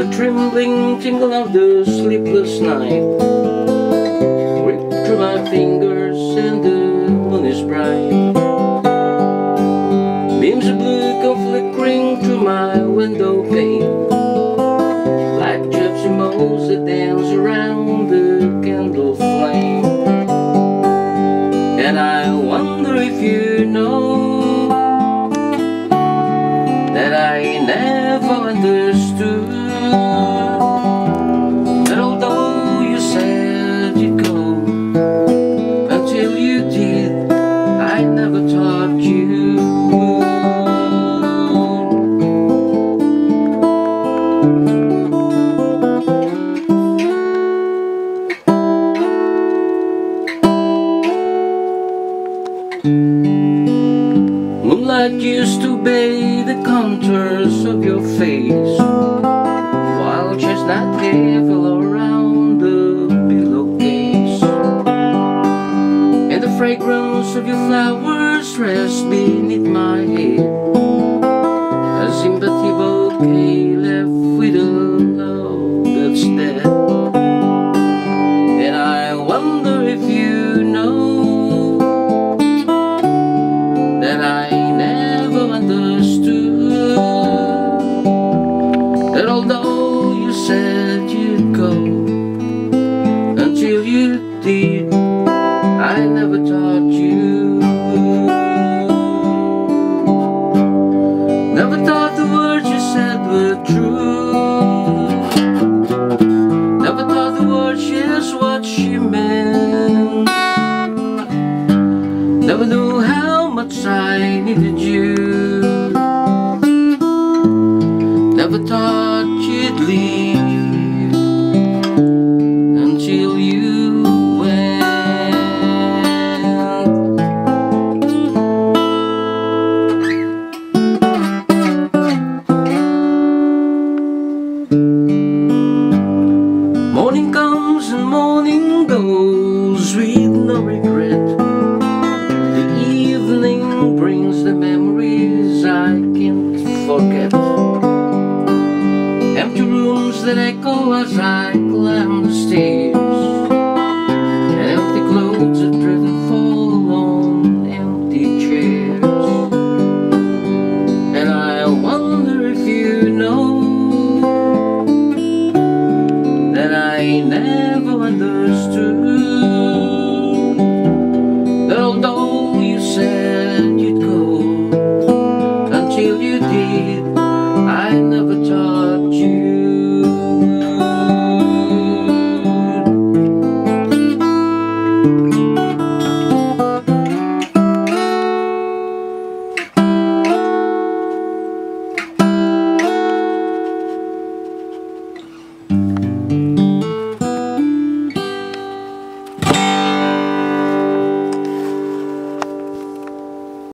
The trembling tingle of the sleepless night grip through my fingers, and the moon is bright. Beams of blue come flickering through my window pane, like gypsy moles that dance around the candle flame. And I wonder if you know that I never understood that although you said you'd go, until you did, I never taught you. Moonlight used to bathe the contours of your face, while chestnut hair fell around the pillowcase, and the fragrance of your flowers rests beneath my head, a sympathy bouquet left with a love that's dead. And I wonder if you know that I never understood that although you said you'd go, until you did, I never taught you. Never thought the words you said were true. Never thought the words she's what she meant. Never knew how much I needed you. Never thought you'd leave until you went. Morning comes and morning goes with no regret. The evening brings the memories I can't forget. Empty rooms that echo as I climb the stairs, and empty clothes that driven fall on empty chairs. And I wonder if you know that I never understood that although you said you'd go, until you did, I never taught you.